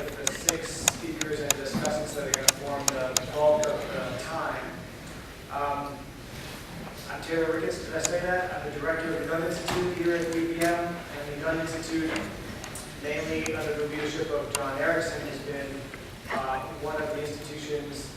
with the 6 speakers and discussants that are going to form the bulk of the time. I'm Taylor Ricketts, did I say that? I'm the director of the Godin Institute here at UVM, and the Godin Institute, mainly under the leadership of John Erickson, has been one of the institutions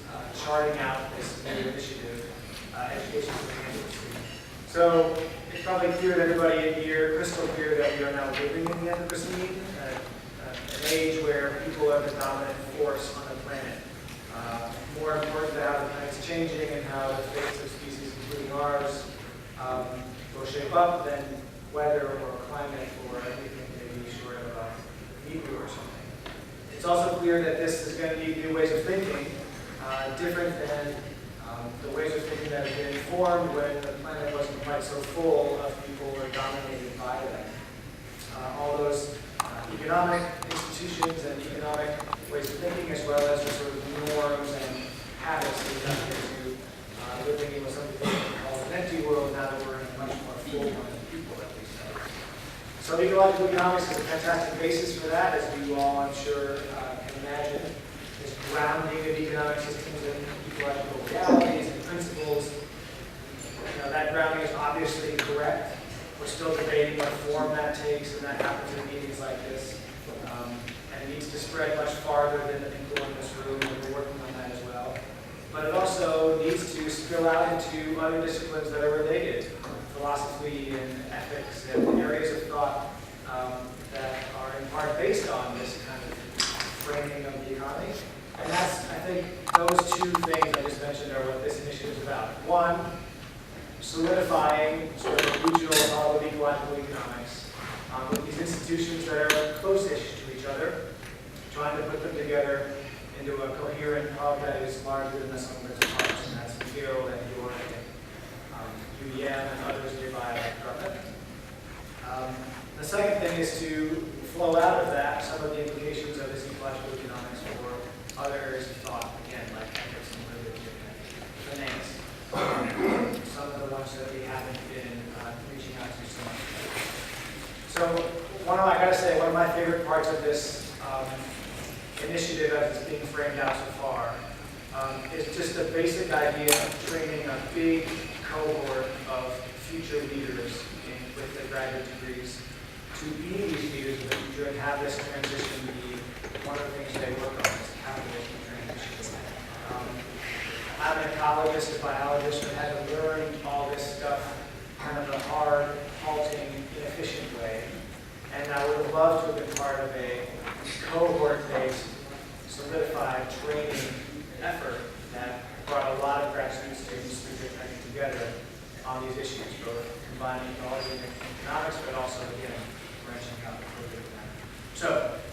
charting out this new initiative, Education for the Anthropocene. So it's probably clear to everybody in here, crystal clear, that we are now living in the Anthropocene, an age where people are the dominant force on the planet. More important to how the planet's changing and how the fates of species, including ours, will shape up than weather or climate or anything maybe short of a meteor or something. It's also clear that this is going to need new ways of thinking, different than the ways of thinking that have been formed when the planet wasn't quite so full of people who were dominated by them. All those economic institutions and economic ways of thinking, as well as the sort of norms and habits that got into living in what some people call an empty world now that we're in a much more full one of people, at least. So ecological economics is a fantastic basis for that, as you all, I'm sure, can imagine. This grounding of economic systems in ecological realities and principles. That grounding is obviously correct. We're still debating what form that takes, and that happens in meetings like this. And it needs to spread much farther than the people in this room, and we're working on that as well. But it also needs to spill out into other disciplines that are related, philosophy and ethics and areas of thought that are in part based on this kind of framing of the economy. And that's, I think, those 2 things I just mentioned are what this initiative is about. One, solidifying sort of a regional model of ecological economics with these institutions that are close-ish to each other, trying to put them together into a coherent hub that is larger than the sum of its parts, and that's McGill and York and Julianne and others nearby like Garver. The second thing is to flow out of that some of the implications of this ecological economics for other areas of thought, again, like ethics and religion and finance. Some of the ones that we haven't been reaching out to so much. So, I gotta say, one of my favorite parts of this initiative as it's being framed out so far is just the basic idea of training a big cohort of future leaders with the graduate degrees to be these leaders in the future and have this transition be one of the things they work on, is capitalism transition. I'm an ecologist, a biologist, and had to learn all this stuff kind of the hard, halting, inefficient way. And I would have loved to have been part of a cohort-based, solidified training effort that brought a lot of graduate students together on these issues, both combining ecology and economics, but also, again, branching out a little bit of that. So,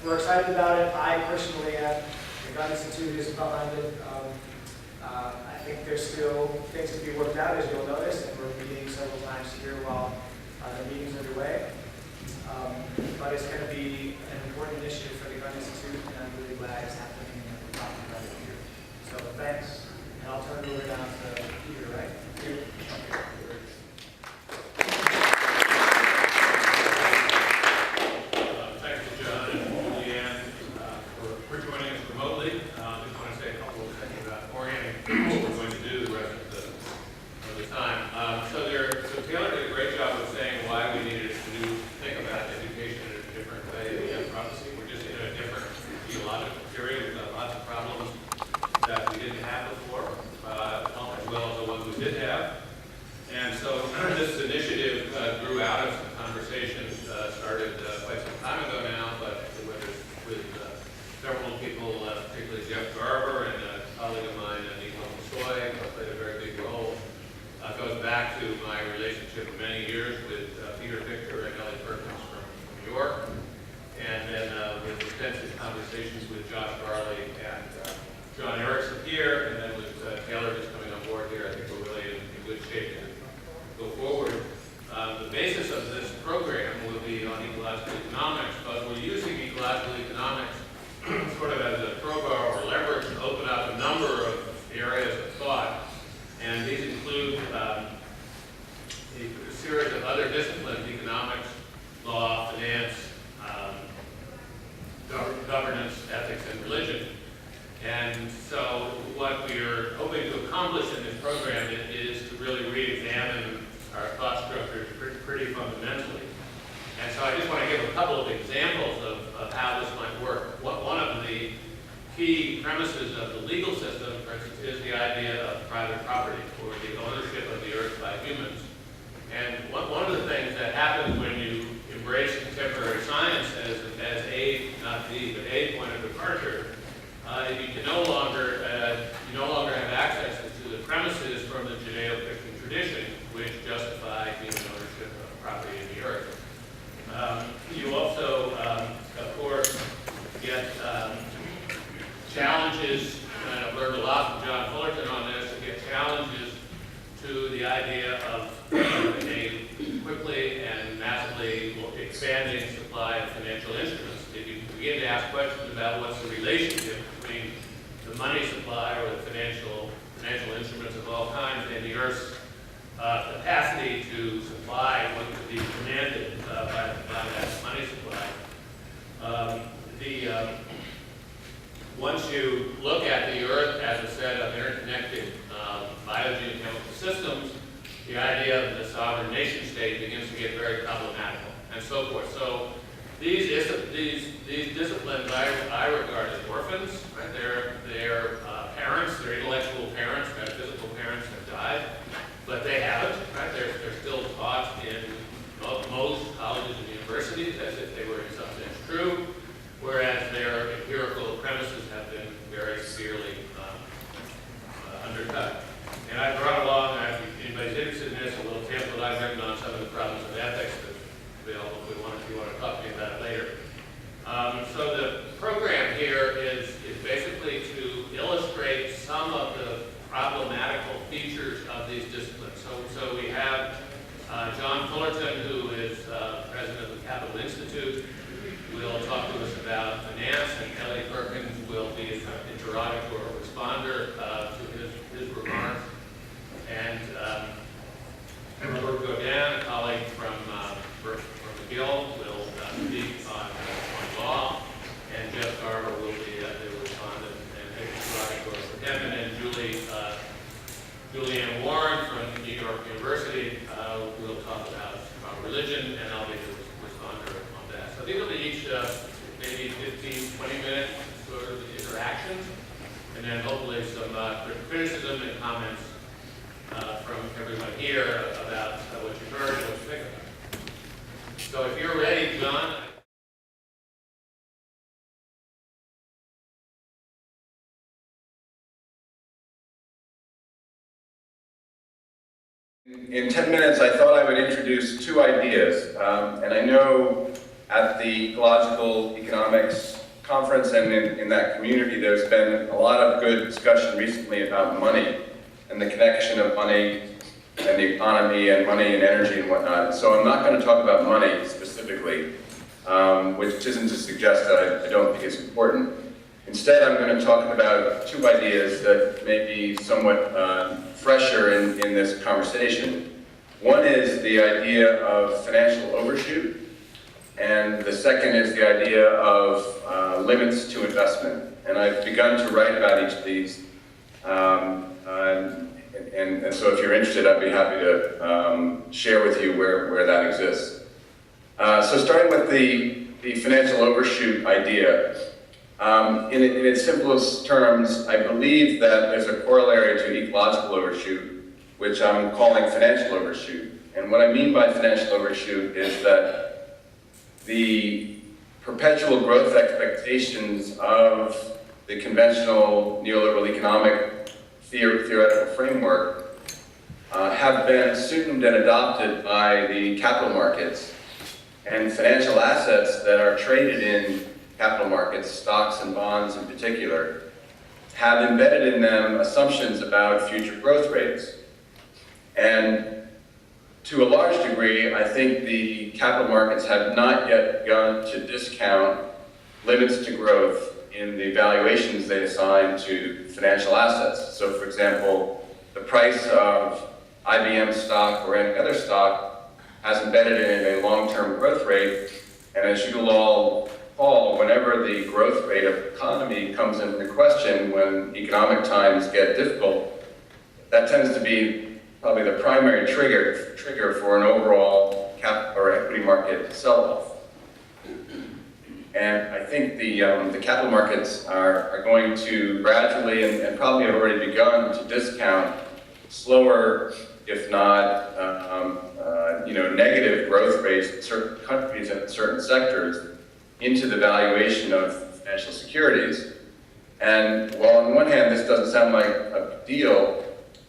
we're excited about it. I personally am. The Godin Institute is behind it. I think there's still things to be worked out, as you'll notice, and we're meeting several times here while the meeting's underway. But it's going to be an important initiative for the Godin Institute, and I'm really glad it's happening and we're talking about it here. So thanks, and I'll turn it over down to Peter, right? Peter. Thank you, John and Julianne, for joining us remotely. I just want to say a couple of things about orienting what we're going to do the rest of the time. So Taylor did a great job of saying why we needed to think about education in a different way than the Anthropocene. We're just in a different geological period. We've got lots of problems that we didn't have before, as well as the ones we did have. And so this initiative grew out of some conversations started quite some time ago now, but with several people, particularly Jeff Garver and a colleague of mine, Nico Soy, who played a very big role. Goes back to my relationship of many years with Peter Victor and Ellie Perkins from New York, and then with extensive conversations with Josh Barley and John Erickson here, and then with Taylor just coming on board here. I think we're really in good shape to go forward. The basis of this program will be on ecological economics, but we're using ecological economics sort of as a crowbar or leverage to open up a number of areas of thought. And these include a series of other disciplines: economics, law, finance, governance, ethics, the key premises of the legal system, for instance, is the idea of private property, or the ownership of the earth by humans. And one of the things that happens when you embrace contemporary science as a, not the, but a point of departure, you can no longer have access to the premises from the Judeo-Christian tradition which justify human ownership of property in the earth. You also, of course, get challenges, and I've learned a lot from John Fullerton on this, you get challenges to the idea of a quickly and massively expanding supply of financial instruments. If you begin to ask questions about what's the relationship between the money supply or the financial instruments of all kinds and the Earth's capacity to supply what could be demanded by that money supply. Once you look at the Earth as a set of interconnected biogeochemical systems, the idea of the sovereign nation state begins to get very problematical, and so forth. So these disciplines I regard as orphans. Right? Their parents, their intellectual parents, metaphysical parents have died, but they haven't. Right? They're still taught in most colleges and universities as if they were in some sense true, whereas their empirical premises have been very severely undercut. And I brought along, if anybody's interested in this, a little pamphlet I've written on some of the problems of ethics that's available if you want to talk to me about it later. So the program here is basically to illustrate some of the problematical features of these disciplines. So we have John Fullerton, who is president of the Capital Institute, will talk to us about finance, and Ellie Perkins will be an interrogator or responder to his remarks. And Godin, a colleague from McGill, will speak on law, and Jeff Garver will be the respondent and interrogator for him. And then Julianne Warren from New York University will talk about religion, and I'll be the responder on that. So these will be each maybe 15, 20-minute sort of interactions, and then hopefully some criticism and comments from everyone here about what you've heard and what you think about it. So if you're ready, John. In 10 minutes, I thought I would introduce two ideas. And I know at the Ecological Economics Conference and in that community, there's been a lot of good discussion recently about money and the connection of money and the economy and money and energy and whatnot. So I'm not going to talk about money specifically, which isn't to suggest that I don't think it's important. Instead, I'm going to talk about two ideas that may be somewhat fresher in this conversation. One is the idea of financial overshoot, and the second is the idea of limits to investment. And I've begun to write about each of these. And so if you're interested, I'd be happy to share with you where that exists. So starting with the financial overshoot idea, in its simplest terms, I believe that there's a corollary to ecological overshoot, which I'm calling financial overshoot. And what I mean by financial overshoot is that the perpetual growth expectations of the conventional neoliberal economic theoretical framework have been assumed and adopted by the capital markets, and financial assets that are traded in capital markets, stocks and bonds in particular, have embedded in them assumptions about future growth rates. And to a large degree, I think the capital markets have not yet begun to discount limits to growth in the valuations they assign to financial assets. So for example, the price of IBM stock or any other stock has embedded in it a long-term growth rate, and as you will all recall, whenever the growth rate of the economy comes into question when economic times get difficult, that tends to be probably the primary trigger for an overall capital or equity market sell-off. And I think the capital markets are going to gradually and probably have already begun to discount slower, if not negative growth rates in certain countries and certain sectors into the valuation of financial securities. And while on one hand this doesn't sound like a big deal,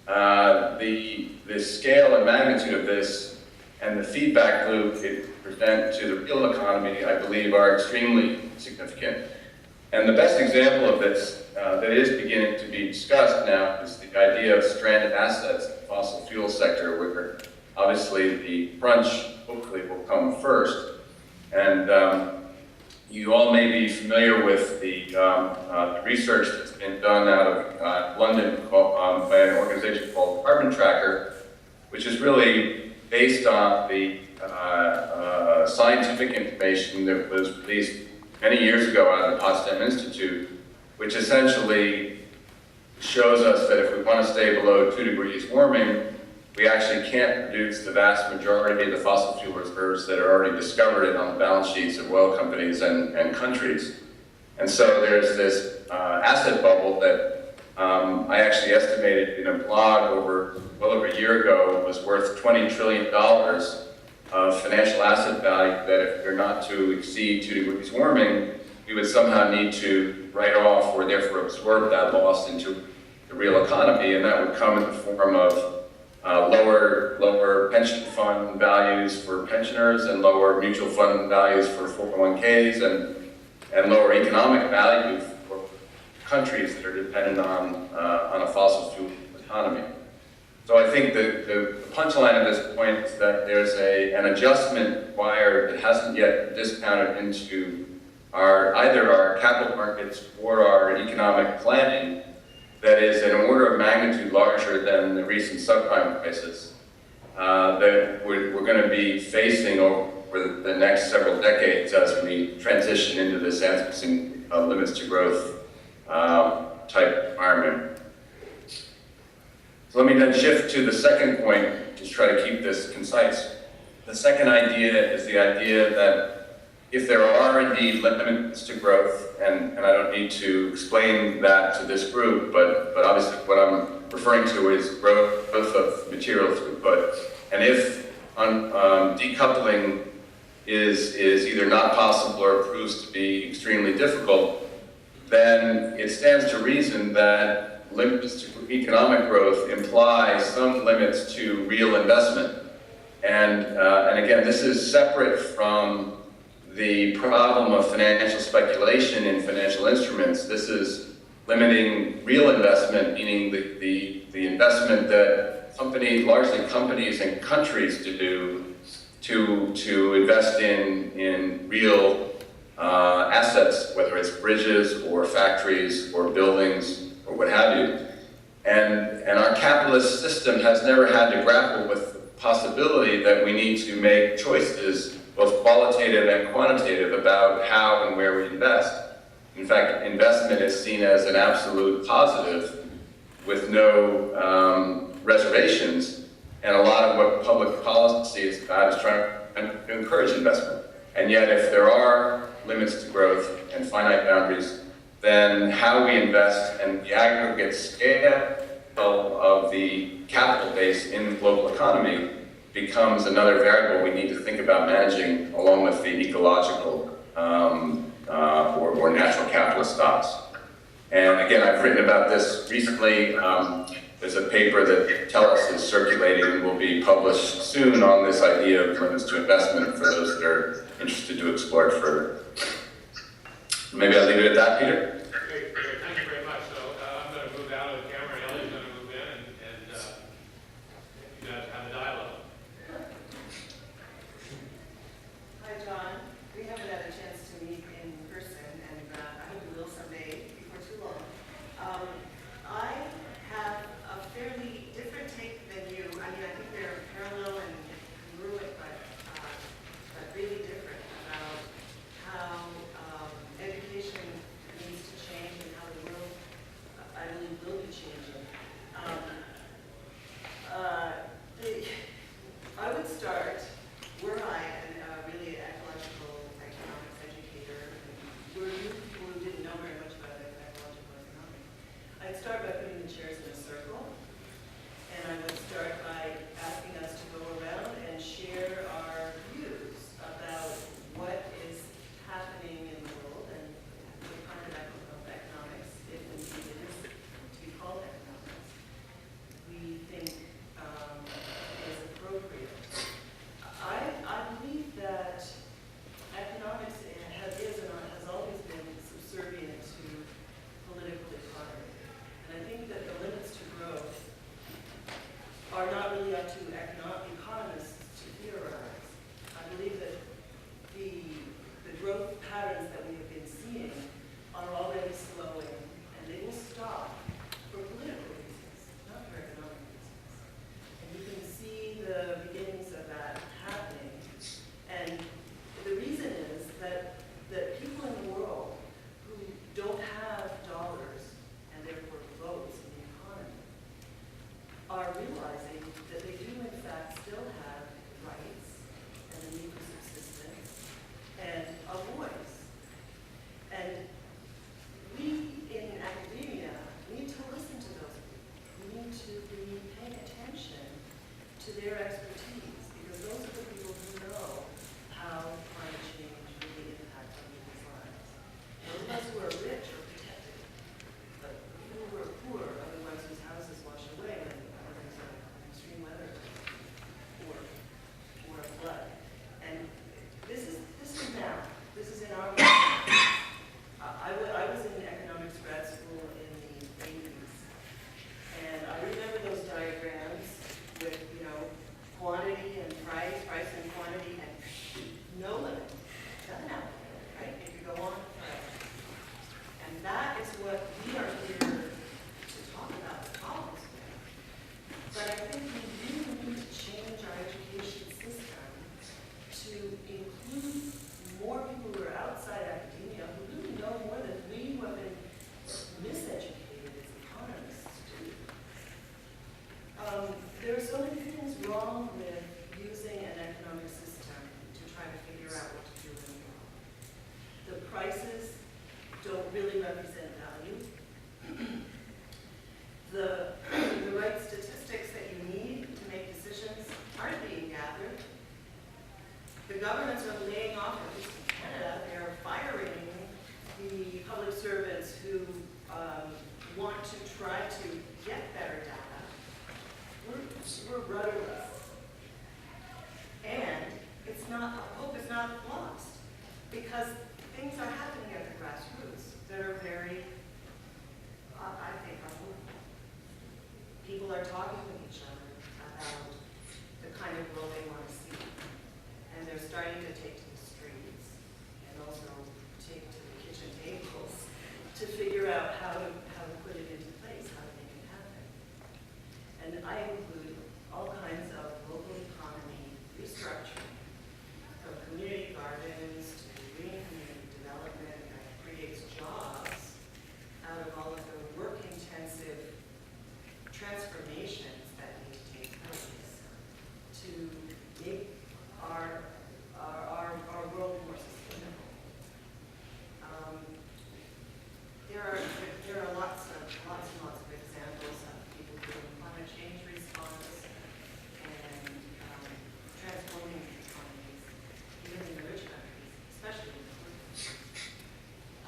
the scale and magnitude of this and the feedback loop it presents to the real economy, I believe, are extremely significant. And the best example of this that is beginning to be discussed now is the idea of stranded assets in the fossil fuel sector, where obviously the crunch hopefully will come first. And you all may be familiar with the research that's been done out of London by an organization called Carbon Tracker, which is really based on the scientific information that was released many years ago out of the Potsdam Institute, which essentially shows us that if we want to stay below 2 degrees warming, we actually can't produce the vast majority of the fossil fuel reserves that are already discovered and on the balance sheets of oil companies and countries. And so there's this asset bubble that I actually estimated in a blog well over a year ago was worth $20 trillion of financial asset value that if we're not to exceed 2 degrees warming, we would somehow need to write off or therefore absorb that loss into the real economy, and that would come in the form of lower pension fund values for pensioners and lower mutual fund values for 401ks and lower economic value for countries that are dependent on a fossil fuel economy. So I think the punchline at this point is that there's an adjustment required that hasn't yet been discounted into either our capital markets or our economic planning that is an order of magnitude larger than the recent subprime crisis that we're going to be facing over the next several decades as we transition into this Anthropocene limits to growth type environment. So let me then shift to the second point, just try to keep this concise. The second idea is the idea that if there are indeed limits to growth, and I don't need to explain that to this group, but obviously what I'm referring to is growth of material throughput. And if decoupling is either not possible or proves to be extremely difficult, then it stands to reason that limits to economic growth imply some limits to real investment. And again, this is separate from the problem of financial speculation in financial instruments. This is limiting real investment, meaning the investment that largely companies and countries do to invest in real assets, whether it's bridges or factories or buildings or what have you. And our capitalist system has never had to grapple with the possibility that we need to make choices, both qualitative and quantitative, about how and where we invest. In fact, investment is seen as an absolute positive with no reservations, and a lot of what public policy is about is trying to encourage investment. And yet, if there are limits to growth and finite boundaries, then how we invest and the aggregate scale of the capital base in the global economy becomes another variable we need to think about managing along with the ecological or natural capitalist stocks. And again, I've written about this recently. There's a paper that TELUS is circulating and will be published soon on this idea of limits to investment for those that are interested to explore it further. Maybe I'll leave it at that, Peter? Great. Thank you very much. So I'm going to move out of the camera, Ellie's going to move in, and you guys have a dialogue. Hi, John. We haven't had a chance to meet in person, and I hope we will someday before too long. I have a fairly different take than you. I mean, I think they're parallel and congruent, but really different about how education needs to start by putting the chairs in a circle. And I would start by asking us to go around and share our views about what is happening in the world and what kind of economics, if indeed it is to be called economics, we think is appropriate. I believe that economics has always been subservient to political economy. And I think that the limits to growth are not really up to economists to theorize. I believe that the growth patterns that we have been seeing are already slowing, and they will stop for political reasons, not for economic reasons. And you can see the beginnings of that happening. And the reason is that people in the world who don't have dollars and therefore votes in the economy are realizing that they do in fact still have rights and a need for subsistence and a voice. And we in academia need to listen to those people. We need to be paying attention to their expertise, because those are the people who know how climate change really impacts on people's lives. Those of us who are rich are protected, but people who are poor are the ones whose houses wash away when there's an extreme weather or a flood. And this is now. This is in our I was in economics grad school in the 80s, and I remember those diagrams with, quantity and price and quantity, and no limit. Doesn't have a limit, right? It could go on forever. And that is what we are here to talk about, the problems with. But I think we really need to change our education system to include more people who are outside academia who really know more than we who have been miseducated as economists do. There are so many things wrong with using an economic system to try to figure out what to do in the world. The prices don't really represent value. The right statistics that you need to make decisions aren't being gathered. The governments are laying off, at least in Canada, they're firing the public servants who want to try to get better data. We're rudderless. And hope is not lost, because things are happening at the grassroots that are very, I think, are hopeful. People are talking with each other about the kind of world they want to see. And they're starting to take to the streets and also take to the kitchen tables to figure out how to put it into place, how to make it happen. And I include all kinds of local economy restructuring, from community gardens to green community development that creates jobs out of all of the work-intensive transformations that need to take place to make our world more sustainable. There are lots and lots of examples of people doing climate change response and transforming economies, even in the rich countries, especially in the poor countries.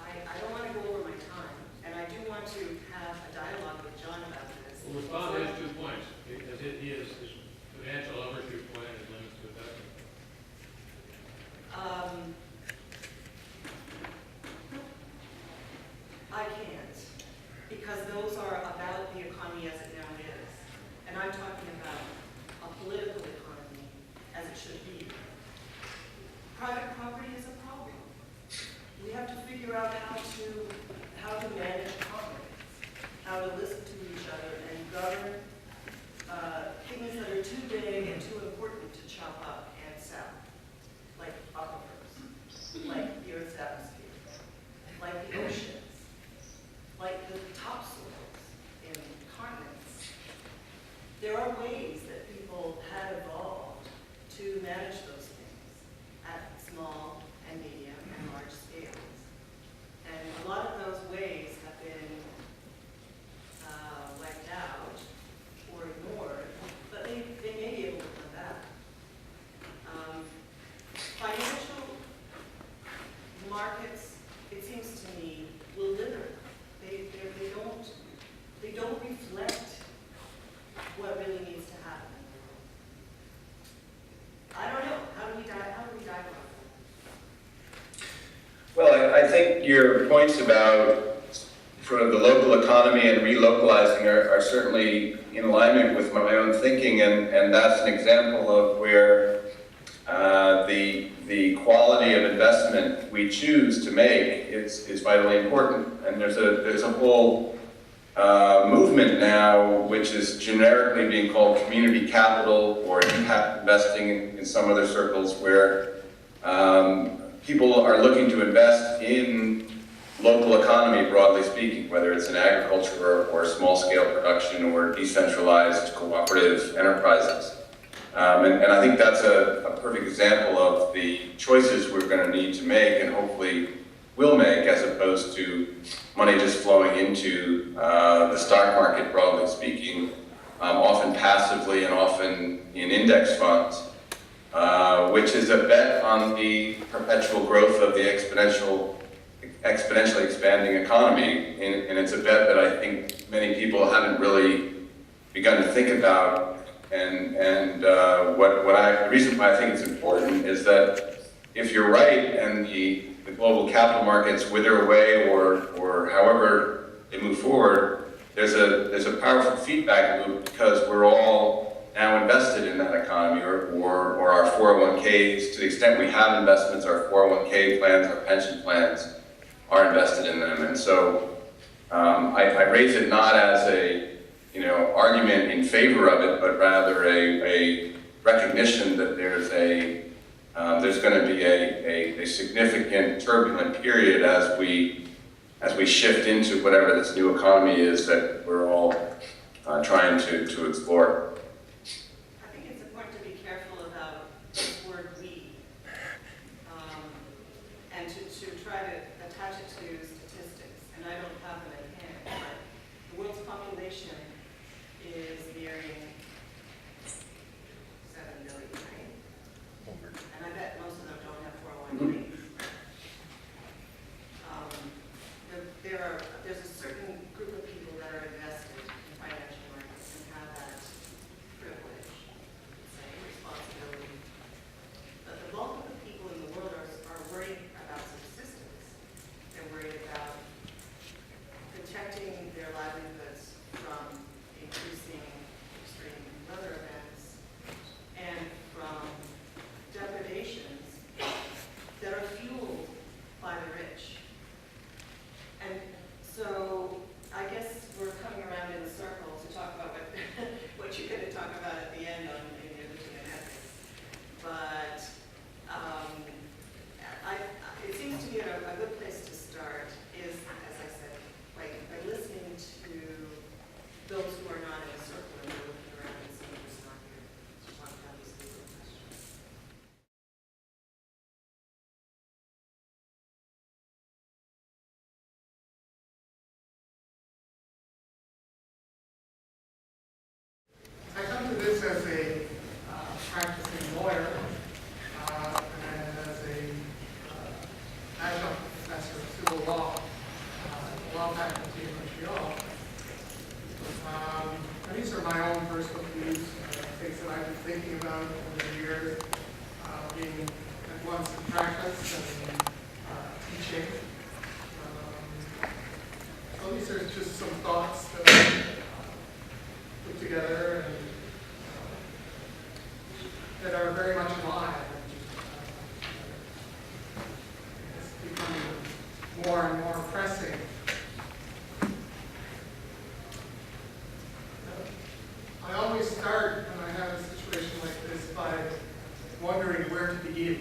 I don't want to go over my time, and I do want to have a dialogue with John about this. Well, respond to his 2 points, because he is his financial overshoot point and limits to investment. I can't, because those are about the economy as it now is. And I'm talking about a political economy as it should be. Private property is a problem. We have to figure out how to manage conflicts, how to listen to each other and govern things that are too big and too important to chop up and sell, like aquifers, like the Earth's atmosphere, like the oceans, like the topsoils in continents. There are ways that people have evolved to manage those things at small and medium and large scales. And a lot of those ways have been points about sort of the local economy and relocalizing are certainly in alignment with my own thinking, and that's an example of where the quality of investment we choose to make is vitally important. And there's a whole movement now which is generically being called community capital or impact investing in some other circles, where people are looking to invest in local economy, broadly speaking, whether it's in agriculture or small-scale production or decentralized cooperative enterprises. And I think that's a perfect example of the choices we're going to need to make, and hopefully will make, as opposed to money just flowing into the stock market, broadly speaking, often passively and often in index funds, which is a bet on the perpetual growth of the exponentially expanding economy, and it's a bet that I think many people haven't really begun to think about. And the reason why I think it's important is that if you're right and the global capital markets wither away or however they move forward, there's a powerful feedback loop, because we're all now invested in that economy, or our 401ks, to the extent we have investments, our 401k plans, our pension plans are invested in them. And so I raise it not as a argument in favor of it, but rather a recognition that there's going to be a significant turbulent period as we shift into whatever this new economy is that we're all trying to explore. I think it's important to be careful about this word "we," and to try to attach it to statistics. And I don't have them at hand, but the world's population is nearing 7 billion, right? And I bet most of them don't have 401ks. There's a certain group of people that are invested in financial markets and have that privilege, say, responsibility. But the bulk of the people in the world are worried about subsistence. They're worried about protecting their livelihoods from increasing extreme weather events and from depredations that are fueled by the rich. And so I guess we're coming around in a circle to talk about what you're going to talk about at the end on religion and ethics. But it seems to me a good place to start is, as I said, by listening to those who are not in a circle and they're looking around and seeing who's not here to talk about these legal questions. I come to this as a practicing lawyer and as a adjunct professor of civil law at the law faculty in Montreal. And these are my own personal views, things that I've been thinking about over the years, being at once in practice and teaching. So these are just some thoughts that I put together and that are very much alive. It's becoming more and more pressing. I always start when I have a situation like this by wondering where to begin.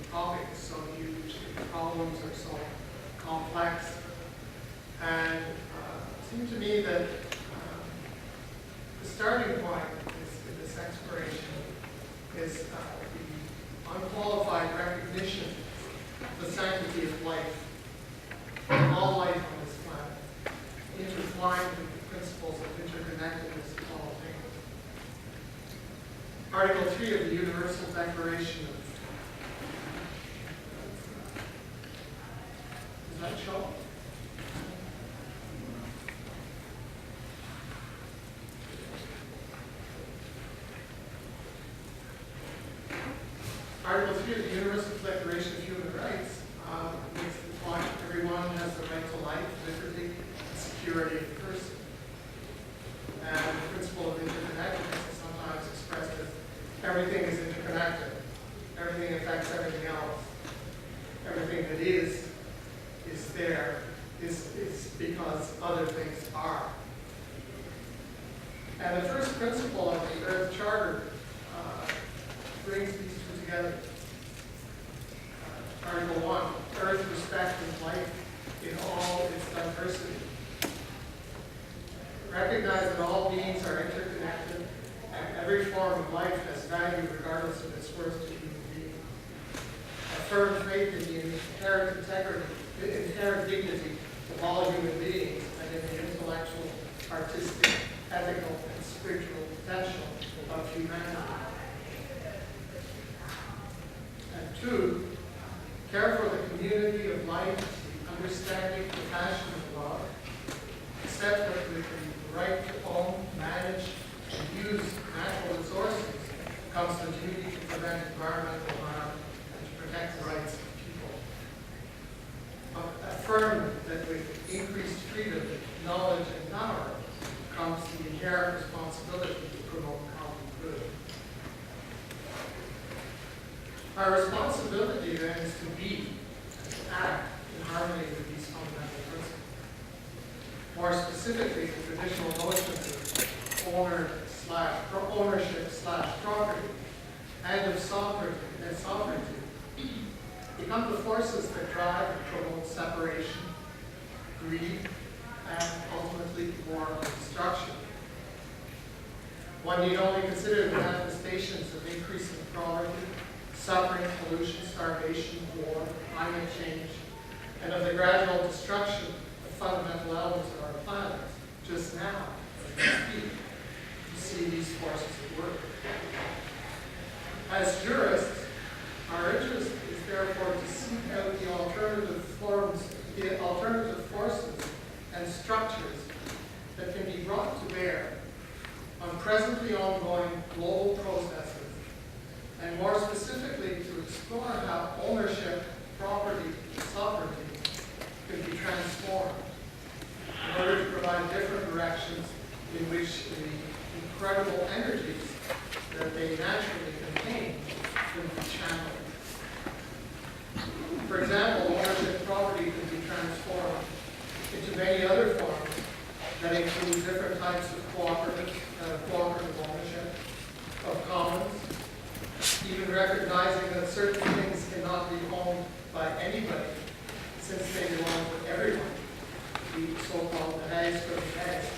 The topic is so huge, the problems are so complex, and it seemed to me that the starting point in this exploration is the unqualified recognition of the sanctity of life, all life on this planet, intertwined with the principles of interconnectedness of all things. Article 3 of the Universal Declaration of does that show? Article 3 of the Universal Declaration of Human Rights makes the point purity of the person. And the principle of interconnectedness is sometimes expressed as everything is interconnected. Everything affects everything else. Everything that is there is because other things are. And the first principle of the Earth Charter brings these two together. Article 1, Earth respects life in all its diversity. Recognize that all beings are interconnected and every form of life has value regardless of its worth to human beings. Affirm faith in the inherent integrity, the inherent dignity of all human beings and in the intellectual, artistic, ethical, and spiritual potential of humanity. And 2, care for the community of life, the understanding, compassion, and love. Accept that with the right to own, manage, and use natural resources comes the duty to prevent environmental harm and to protect the rights of people. Affirm that with increased freedom, knowledge, and power comes the inherent responsibility to promote common good. Our responsibility then is to be and to act in harmony with these fundamental principles. More specifically, the traditional notions of ownership/property and of sovereignty become the forces that drive and promote separation, greed, and ultimately war and destruction. One need only consider the manifestations of increasing poverty, suffering, pollution, starvation, war, climate change, and of the gradual destruction of fundamental elements of our planet just now, as we speak, to see these forces at work. As jurists, our interest is therefore to seek out the alternative forces and structures that can be brought to bear on presently ongoing global processes, and more specifically to explore how ownership, property, and sovereignty could be transformed in order to provide different directions in which the incredible energies that they naturally contain can be channeled. For example, ownership property can be transformed into many other forms that include different types of cooperative ownership, of commons, even recognizing that certain things cannot be owned by anybody since they belong to everyone, the so-called hags for the hags,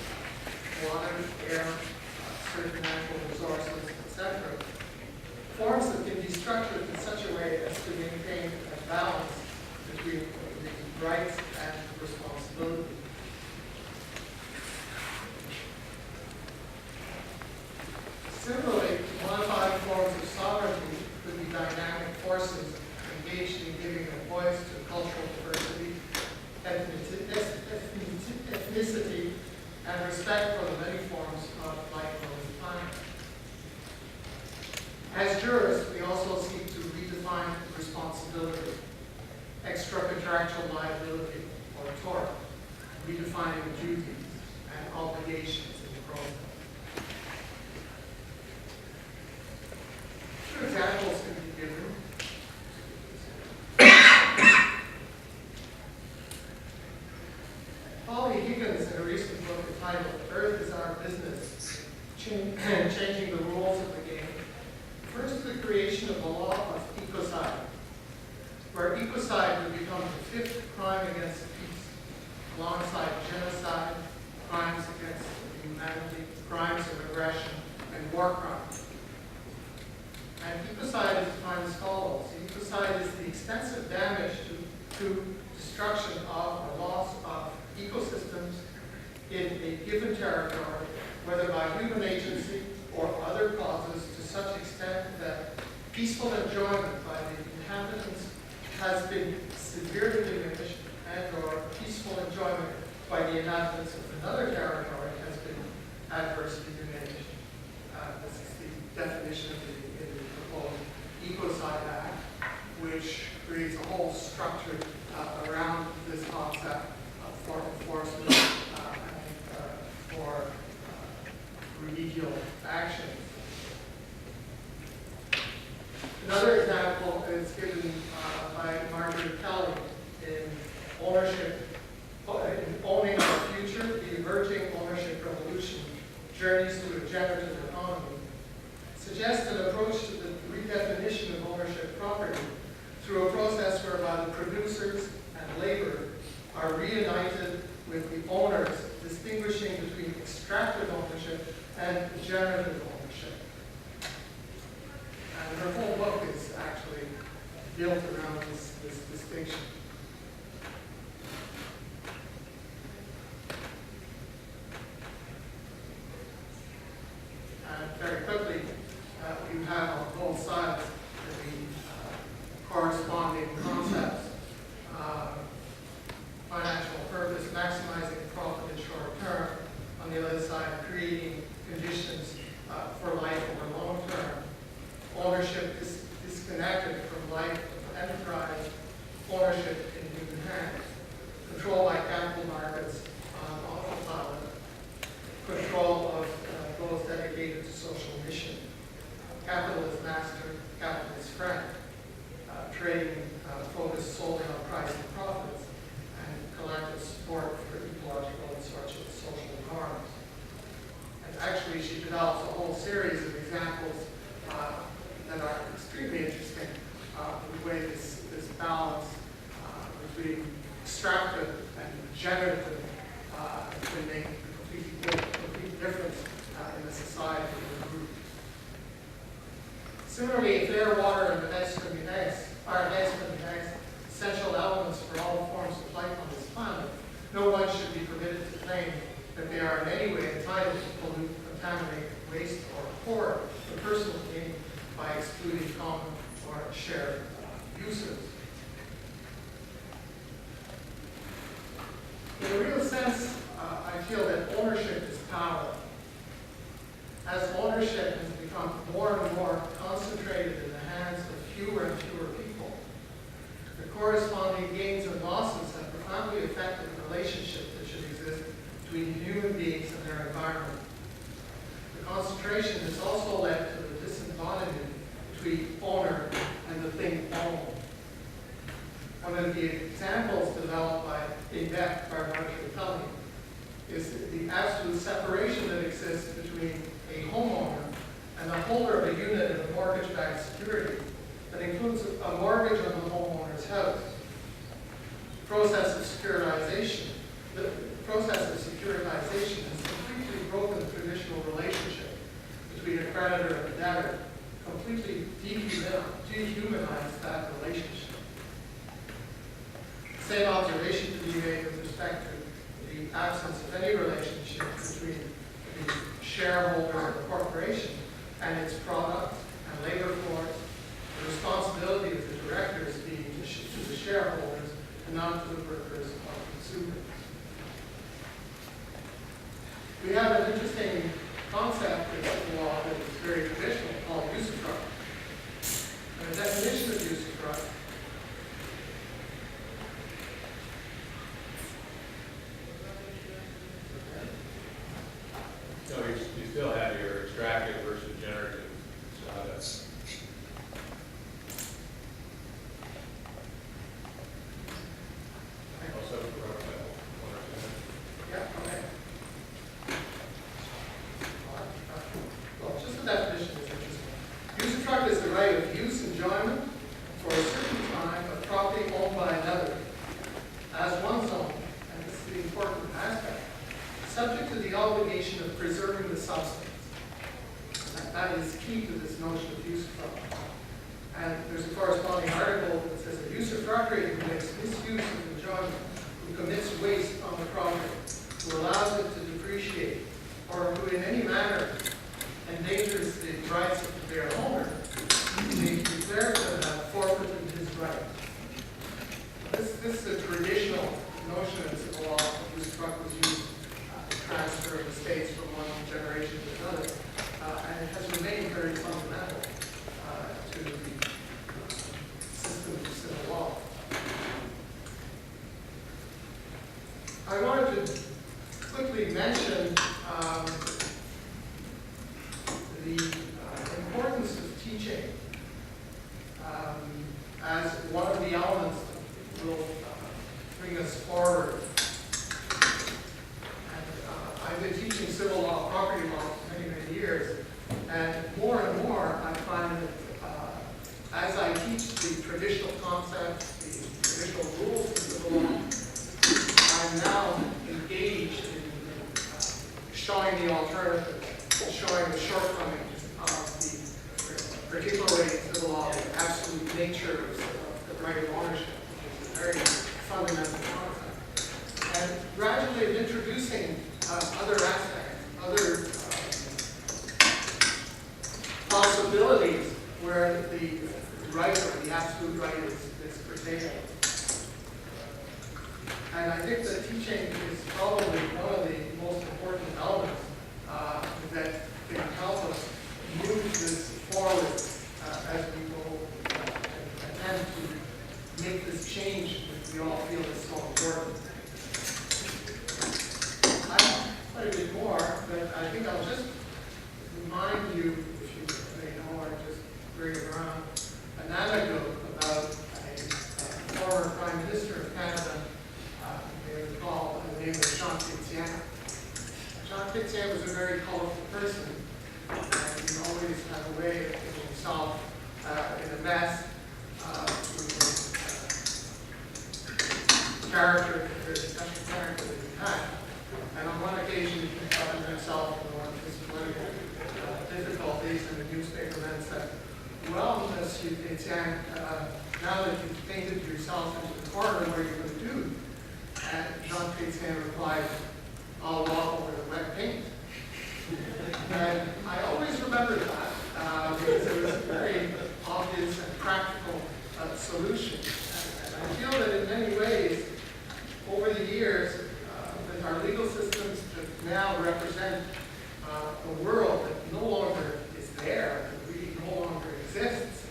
water, air, certain natural resources, etc. Forms that can be structured in such a way as to maintain a balance between the rights and responsibility. Similarly, modified forms of sovereignty could be dynamic forces engaged in giving a voice to cultural diversity, ethnicity, and respect for the many forms of life on the planet. As jurists, we also seek to redefine responsibility, extracontractual liability, or tort, redefining duties and obligations in the process. Two examples can be given. Holly Higgins, in a recent book entitled Earth is Our Business, Changing the Rules of the Game, refers to the creation of the law of ecocide, where ecocide would become the 5th crime against peace, alongside genocide, crimes against humanity, crimes of aggression, and war crimes. And ecocide is defined as follows. Ecocide is the extensive damage to destruction of or loss of ecosystems in a given territory, whether by human agency or other causes, to such extent that peaceful enjoyment by the inhabitants has been severely diminished, and or peaceful enjoyment by the inhabitants of another territory has been adversely diminished. This is the definition in the proposed Ecocide Act, which creates a whole structure around this concept for enforcement remedial actions. Another example is given by Margaret Kelly in ownership, in Owning Our Future, the Emerging Ownership Revolution, Journeys to a Generative Economy, suggests an approach to the redefinition of ownership property through a process whereby the producers and labor are reunited with the owners, distinguishing between extractive ownership and generative ownership. And her whole book is actually built around this distinction. And very quickly, you have on both sides the corresponding concepts. Financial purpose, maximizing profit in short term. On the other side, creating conditions for life over long term. Ownership is disconnected from life of enterprise, ownership in human hands. Control by capital markets on autopilot. Control of those dedicated to social mission. Capital is master, capital is friend. Trading focused solely on price and profits, and collective support for ecological and social norms. And actually, she develops a whole series of examples that are extremely interesting, the way this balance between extractive and generative can make a complete difference in the society of the group. Similarly, if air, water, and are essential elements for all forms of life on this planet, no one should be permitted to claim that they are in any way entitled to pollute, contaminate, waste, or hoard for personal gain by excluding common or shared uses. In a real sense, I feel that ownership is power. As ownership has become more and more concentrated in the hands of fewer and fewer people, the corresponding gains and losses have profoundly affected the relationship that should exist between human beings and their environment. The concentration has also led to the disembodiment between owner and the thing owned. One of the examples developed in depth by Margaret Kelly is the absolute separation that exists between a homeowner and the holder of a unit of mortgage-backed security that includes a mortgage on the homeowner's house. The process of securitization has completely broken the traditional relationship between a creditor and a debtor, completely dehumanized that relationship. The same observation can be made with respect to the absence of any relationship between the shareholder of the corporation and its product and labor force, the responsibility of the directors being to the shareholders and not to the workers or consumers. We have an interesting concept in the law that is very traditional called usufruct. And the definition of usufruct So you still have your extractive versus generative. So that's also Yeah, okay. Well, just the definition is interesting. Usufruct is the right of use, enjoyment, for a certain time, of property owned by another, as one's own, and this is the important aspect, subject to the obligation of preserving the substance. That is key to this notion of usufruct. And there's a corresponding article that says a usufructuary who makes misuse of enjoyment, who commits waste on the property, who allows it to depreciate, or who in any manner endangers the rights of their owner, may declare to have forfeited his right. This is a traditional notion in civil law. Usufruct was used to transfer the estates from one generation to another, and it has remained very fundamental to the system of civil law. I wanted to quickly mention the importance of teaching as one of the elements that will bring us forward. And I've been teaching civil law, property law for many, many years, and more I find that as I teach the traditional concepts, the traditional rules of civil law, I'm now engaged in showing the alternatives, showing the shortcomings of the particularly civil law, the absolute nature of the right of ownership, which is a very fundamental concept. And gradually introducing other aspects, other possibilities where the right or the absolute right is pertaining. And I think that teaching is probably one of the most important elements that can help us move this forward as we go and attempt to make this change that we all feel is so important. I have quite a bit more, but I think I'll just remind you, if you may know, or just bring around an anecdote about a former Prime Minister of Canada. You may recall the name of Jean Chrétien. Jean Chrétien was a very colorful person, and he always had a way of getting himself in a mess with his character, a very special character that he had. And on one occasion, he found himself in one of his political difficulties, and the newspaperman said, "Well, Monsieur Chrétien, now that you've painted yourself into the corner, what are you going to do?" And Jean Chrétien replied, "I'll walk over the wet paint." And I always remember that because it was a very obvious and practical solution. And I feel that in many ways, over the years, that our legal systems that now represent a world that no longer is there, that really no longer exists,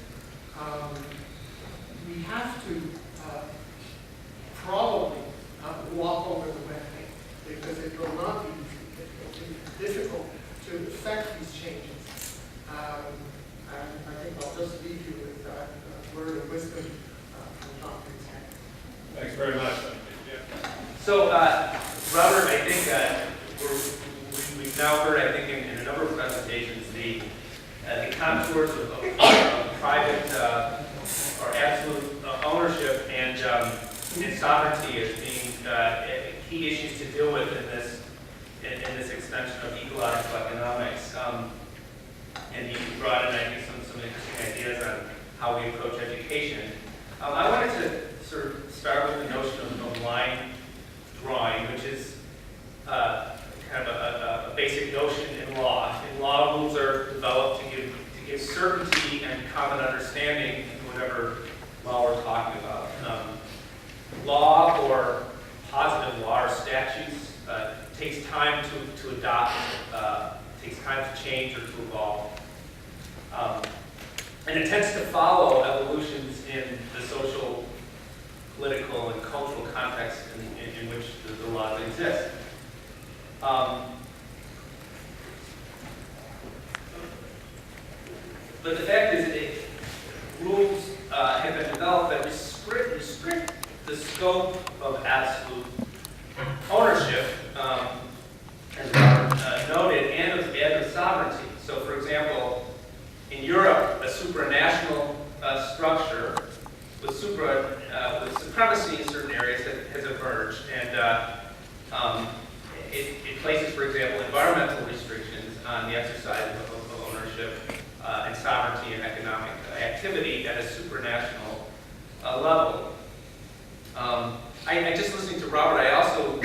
we have to probably walk over the wet paint, because it will not be easy. It will be difficult to effect these changes. And I think I'll just leave you with that word of wisdom from John Chrétien. Thanks very much. So, Robert, I think we've now heard, I think, in a number of presentations, the contours of private or absolute ownership and sovereignty as being key issues to deal with in this extension of ecological economics. And you brought in, I think, some interesting ideas on how we approach education. I wanted to sort of start with the notion of line drawing, which is kind of a basic notion in law. In law, rules are developed to give certainty and common understanding in whatever law we're talking about. Law or positive law or statutes takes time to adopt, takes time to change or to evolve. And it tends to follow evolutions in the social, political, and cultural context in which the laws exist. But the fact is that rules have been developed that restrict the scope of absolute ownership, as Robert noted, and of sovereignty. So, for example, in Europe, a supranational structure with supremacy in certain areas has emerged, and it places, for example, environmental restrictions on the exercise of ownership and sovereignty and economic activity at a supranational level. I just listening to Robert, I also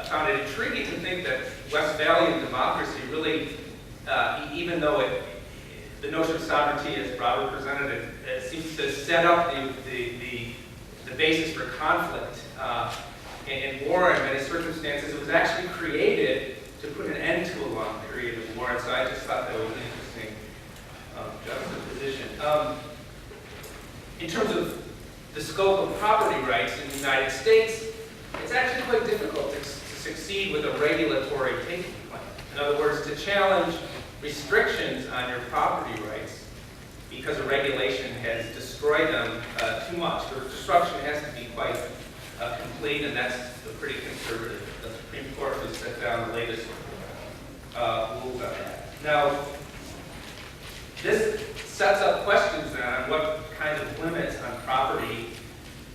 found it intriguing to think that Westphalian democracy really, even though the notion of sovereignty, as Robert presented it, seems to set up the basis for conflict and war in many circumstances. It was actually created to put an end to a long period of war, and so I just thought that was an interesting juxtaposition. In terms of the scope of property rights in the United States, it's actually quite difficult to succeed with a regulatory taking plan. In other words, to challenge restrictions on your property rights because a regulation has destroyed them too much. The destruction has to be quite complete, and that's pretty conservative. The Supreme Court has set down the latest rules on that. Now, this sets up questions then on what kind of limits on property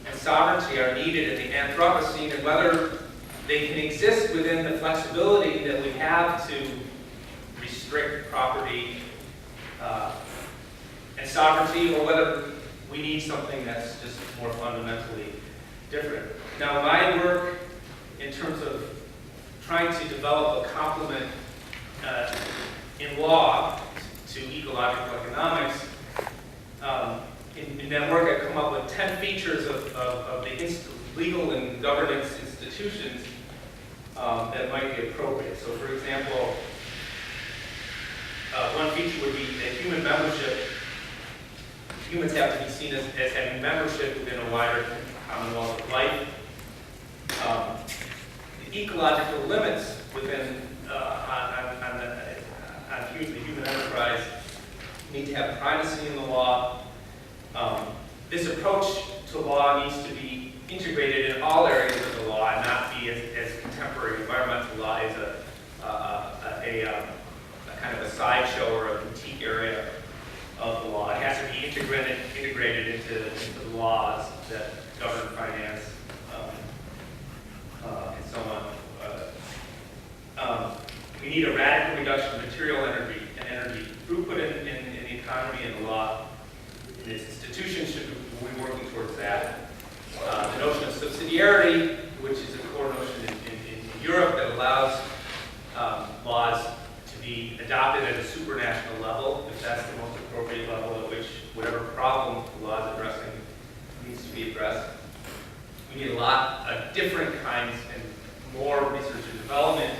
and sovereignty are needed in the Anthropocene, and whether they can exist within the flexibility that we have to restrict property and sovereignty, or whether we need something that's just more fundamentally different. Now, my work in terms of trying to develop a complement in law to ecological economics, in that work I've come up with 10 features of the legal and governance institutions that might be appropriate. So, for example, one feature would be that human membership. Humans have to be seen as having membership within a wider commonwealth of life. The ecological limits within the human enterprise need to have primacy in the law. This approach to law needs to be integrated in all areas of the law and not be as contemporary environmental law is a kind of a sideshow or a boutique area of the law. It has to be integrated into the laws that govern finance and so on. We need a radical reduction of material energy and energy throughput in the economy, and the law and its institutions should be working towards that. The notion of subsidiarity, which is a core notion in Europe that allows laws to be adopted at a supranational level, if that's the most appropriate level at which whatever problem the law is addressing needs to be addressed. We need a lot of different kinds and more research and development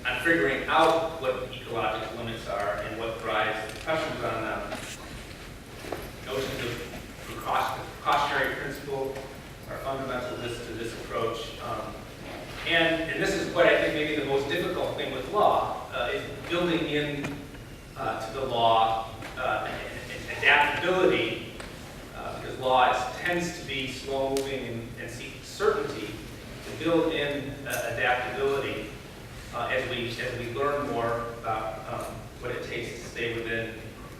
on figuring out what the ecological limits are and what drives the pressures on them. Notions of precautionary principle are fundamental to this approach. And this is what I think maybe the most difficult thing with law, is building in to the law adaptability, because law tends to be slow-moving and seek certainty, to build in adaptability as we learn more about what it takes to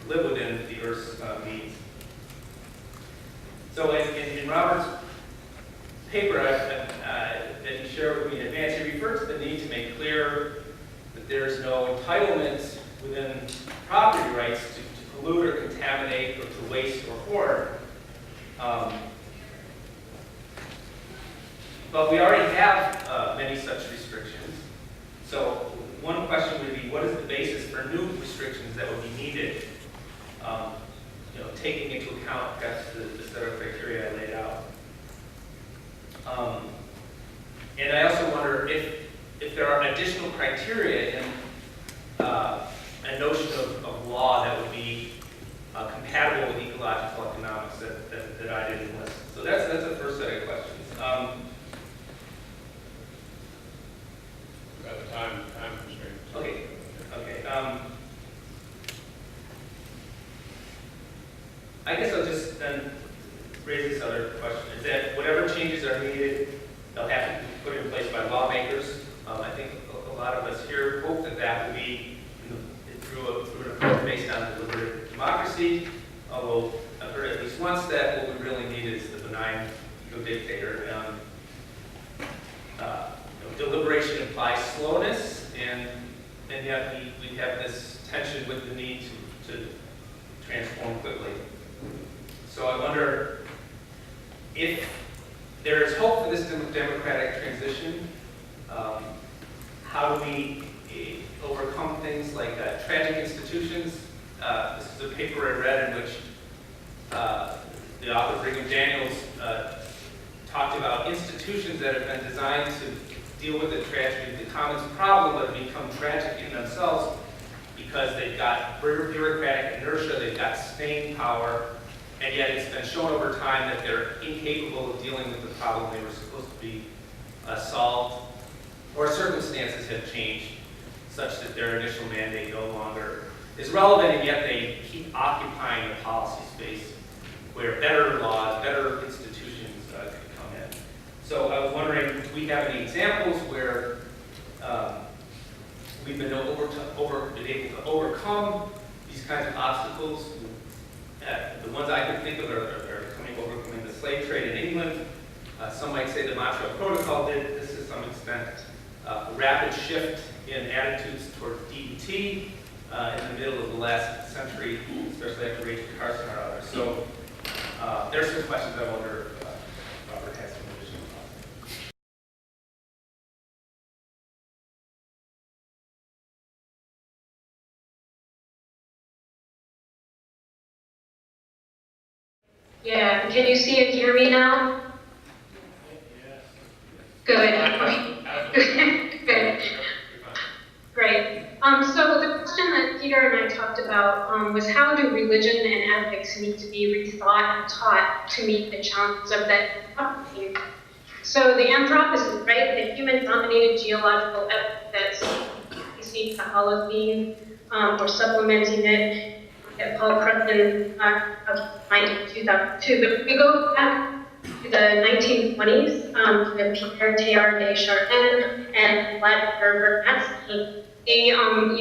live within the Earth's needs. So in Robert's paper that he shared with me in advance, he referred to the need to make clear that there's no entitlement within property rights to pollute or contaminate or to waste or hoard. But we already have many such restrictions. So one question would be, what is the basis for new restrictions that would be needed? Taking into account perhaps the set of criteria I laid out. And I also wonder if there are additional criteria in a notion of law that would be compatible with ecological economics that I didn't list. So that's the first set of questions. About the time constraints. Okay. I guess I'll just then raise this other question, is that whatever changes are needed, they'll have to be put in place by lawmakers. I think a lot of us here hope that will be through an approach based on deliberative democracy, although I've heard at least once that what we really need is the benign ego-dictator. Deliberation implies slowness, and yet we have this tension with the need to transform quickly. So I wonder if there is hope for this democratic transition. How do we overcome things like tragic institutions? This is a paper I read in which the author Brigham Daniels talked about institutions that have been designed to deal with the tragedy of the commons problem, but have become tragic in themselves because they've got bureaucratic inertia, they've got staying power, and yet it's been shown over time that they're incapable of dealing with the problem they were supposed to be solved, or circumstances have changed. such that their initial mandate no longer is relevant, and yet they keep occupying the policy space where better laws, better institutions could come in. So I was wondering, do we have any examples where we've been able to overcome these kinds of obstacles? The ones I can think of are overcoming the slave trade in England. Some might say the Montreal Protocol did this to some extent. A rapid shift in attitudes toward DDT in the middle of the last century, especially after Rachel Carson or others. So there's some questions I wonder if Robert has some additional thoughts. Yeah, can you see and hear me now? Good. Good. Great. So the question that Peter and I talked about was how do religion and ethics need to be rethought and taught to meet the challenges of that Anthropocene? So the Anthropocene, right, the human-dominated geological epoch that's the Holocene, or supplementing it, that Paul Perkins outlined in 2002. But if we go back to the 1920s, with Pierre Teilhard de Chardin and Vladimir Vernadsky, they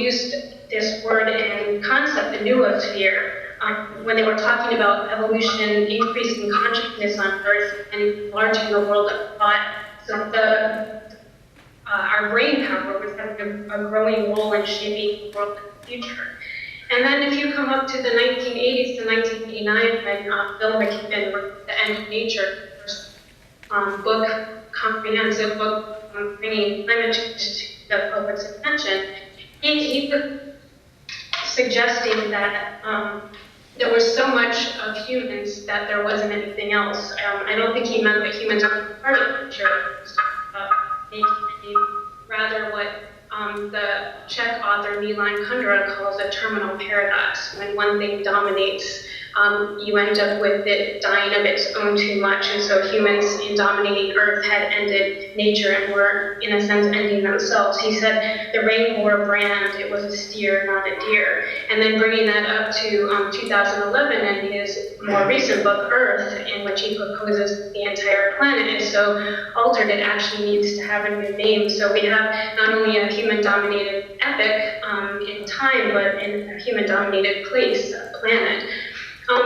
used this word and concept, the noosphere, when they were talking about evolution, increasing consciousness on Earth, and enlarging the world of thought. So our brain power was having a growing role in shaping the world of the future. And then if you come up to the 1980s to 1989, when Bill McKibben wrote The End of Nature, book, comprehensive book bringing climate change to the public's attention, he was suggesting that there was so much of humans that there wasn't anything else. I don't think he meant that humans are part of nature, rather what the Czech author Milan Kundera calls a terminal paradox. When one thing dominates, you end up with it dying of its own too much. And so humans in dominating Earth had ended nature and were, in a sense, ending themselves. He said the rain bore a brand, it was a steer, not a deer. And then bringing that up to 2011 and his more recent book, Earth, in which he proposes the entire planet is so altered it actually needs to have a new name. So we have not only a human-dominated epic in time, but in a human-dominated place, a planet.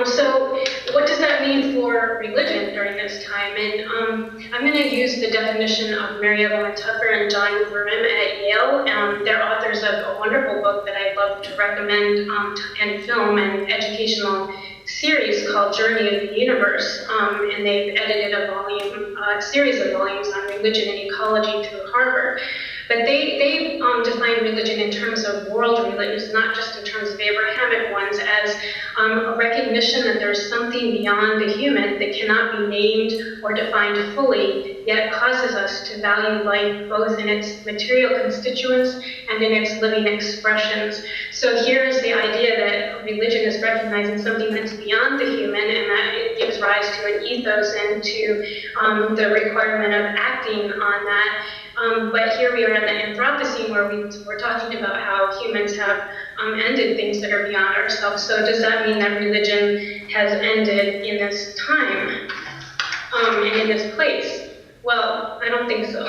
So what does that mean for religion during this time? And I'm going to use the definition of Mary Evelyn Tucker and John Grimm at Yale. They're authors of a wonderful book that I'd love to recommend and film an educational series called Journey of the Universe. And they've edited a series of volumes on religion and ecology through Harvard. But they define religion in terms of world religions, not just in terms of Abrahamic ones, as a recognition that there's something beyond the human that cannot be named or defined fully, yet causes us to value life both in its material constituents and in its living expressions. So here's the idea that religion is recognizing something that's beyond the human, and that it gives rise to an ethos and to the requirement of acting on that. But here we are in the Anthropocene where we're talking about how humans have ended things that are beyond ourselves. So does that mean that religion has ended in this time and in this place? Well, I don't think so.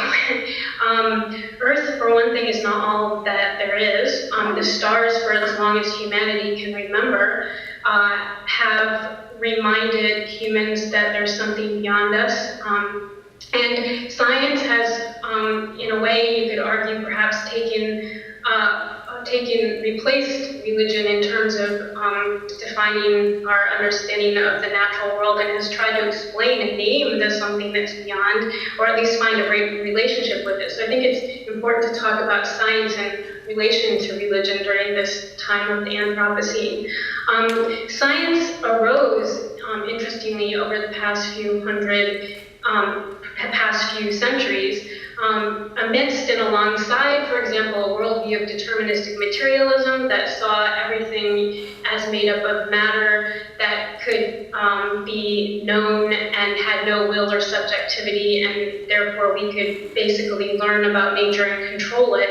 Earth, for one thing, is not all that there is. The stars, for as long as humanity can remember, have reminded humans that there's something beyond us. And science has, in a way, you could argue, perhaps replaced religion in terms of defining our understanding of the natural world, and has tried to explain and name this something that's beyond, or at least find a relationship with it. So I think it's important to talk about science in relation to religion during this time of the Anthropocene. Science arose, interestingly, over the past few centuries, amidst and alongside, for example, a worldview of deterministic materialism that saw everything as made up of matter that could be known and had no will or subjectivity, and therefore we could basically learn about nature and control it.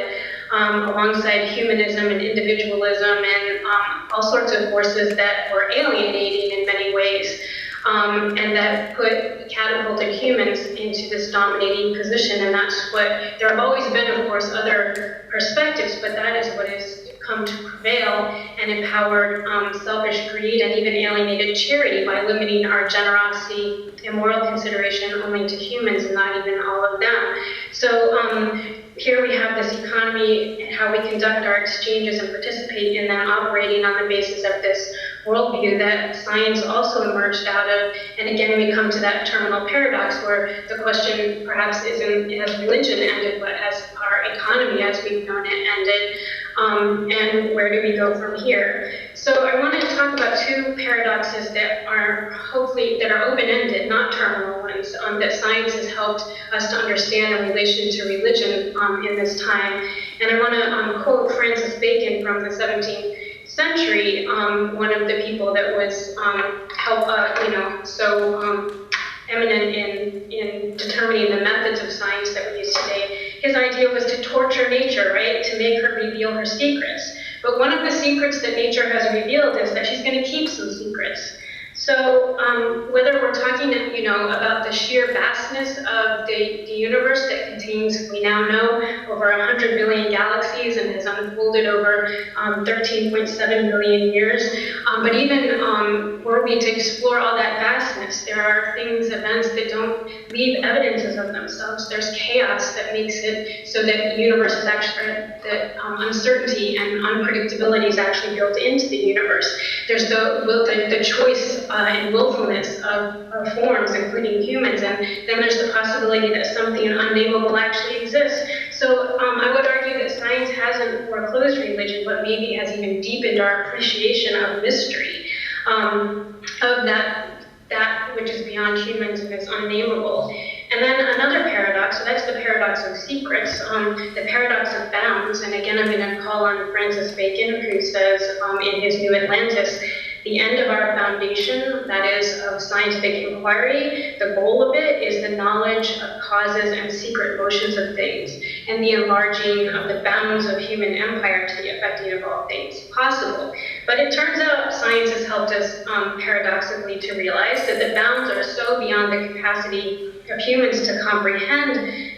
alongside humanism and individualism and all sorts of forces that were alienating in many ways, and that catapulted humans into this dominating position. And that's what, there have always been, of course, other perspectives, but that is what has come to prevail and empowered selfish greed and even alienated charity by limiting our generosity and moral consideration only to humans and not even all of them. So here we have this economy and how we conduct our exchanges and participate in them operating on the basis of this worldview that science also emerged out of. And again, we come to that terminal paradox where the question perhaps isn't has religion ended, but has our economy as we've known it ended. And where do we go from here? So I want to talk about two paradoxes that are hopefully that are open-ended, not terminal ones, that science has helped us to understand in relation to religion in this time. And I want to quote Francis Bacon from the 17th century, one of the people that was eminent in determining the methods of science that we use today. His idea was to torture nature, right? To make her reveal her secrets. But one of the secrets that nature has revealed is that she's going to keep some secrets. So whether we're talking, about the sheer vastness of the universe that contains, we now know, over 100 billion galaxies and has unfolded over 13.7 billion years. But even were we to explore all that vastness, there are events that don't leave evidences of themselves. There's chaos that makes it so that the universe is actually, that uncertainty and unpredictability is actually built into the universe. There's the choice and willfulness of forms, including humans, and then there's the possibility that something unnameable actually exists. So I would argue that science hasn't foreclosed religion, but maybe has even deepened our appreciation of mystery, of that which is beyond humans and is unnameable. And then another paradox, so that's the paradox of secrets, the paradox of bounds. And again, I'm going to call on Francis Bacon, who says in his New Atlantis, the end of our foundation, that is, of scientific inquiry, the goal of it is the knowledge of causes and secret motions of things, and the enlarging of the bounds of human empire to the effecting of all things possible. But it turns out science has helped us paradoxically to realize that the bounds are so beyond the capacity of humans to comprehend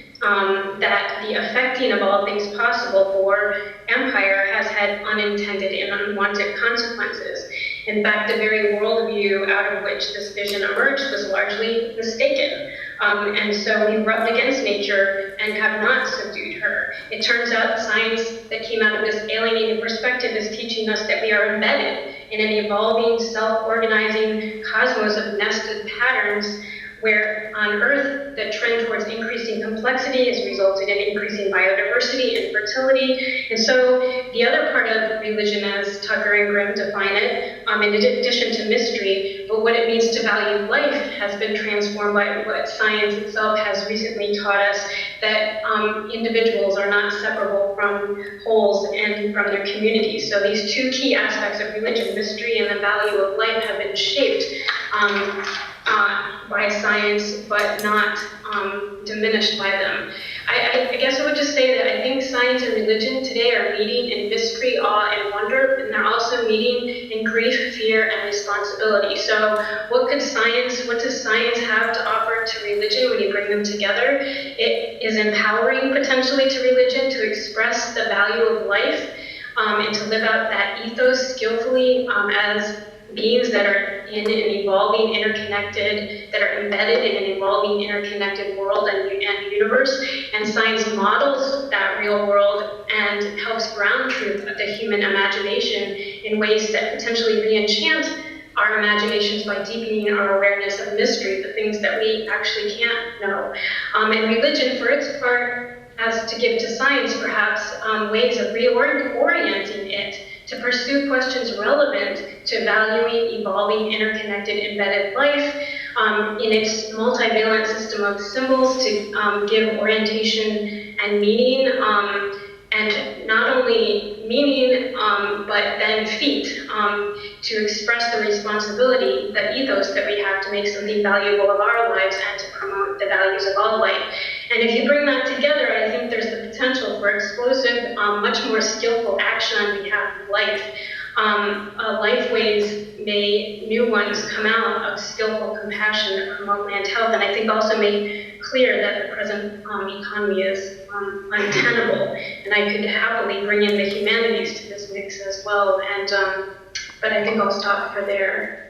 that the affecting of all things possible for empire has had unintended and unwanted consequences. In fact, the very worldview out of which this vision emerged was largely mistaken. And so we rubbed against nature and have not subdued her. It turns out science that came out of this alienating perspective is teaching us that we are embedded in an evolving, self-organizing cosmos of nested patterns where on Earth, the trend towards increasing complexity has resulted in increasing biodiversity and fertility. And so the other part of religion, as Tucker and Grimm define it, in addition to mystery, but what it means to value life has been transformed by what science itself has recently taught us, that individuals are not separable from wholes and from their communities. So these two key aspects of religion, mystery and the value of life, have been shaped by science, but not diminished by them. I guess I would just say that I think science and religion today are meeting in mystery, awe, and wonder, and they're also meeting in grief, fear, and responsibility. So what does science have to offer to religion when you bring them together? It is empowering potentially to religion to express the value of life and to live out that ethos skillfully as beings that are in an evolving, interconnected, that are embedded in an evolving, interconnected world and universe. And science models that real world and helps ground truth of the human imagination in ways that potentially re-enchant our imaginations by deepening our awareness of mystery, the things that we actually can't know. And religion, for its part, has to give to science perhaps ways of reorienting it to pursue questions relevant to valuing evolving, interconnected, embedded life in its multivalent system of symbols to give orientation and meaning, and not only meaning, but then feet to express the responsibility, the ethos that we have to make something valuable of our lives and to promote the values of all life. And if you bring that together, I think there's the potential for explosive, much more skillful action on behalf of life. Life ways may new ones come out of skillful compassion that promote land health, and I think also make clear that the present economy is untenable. And I could happily bring in the humanities to this mix as well. And but I think I'll stop for there.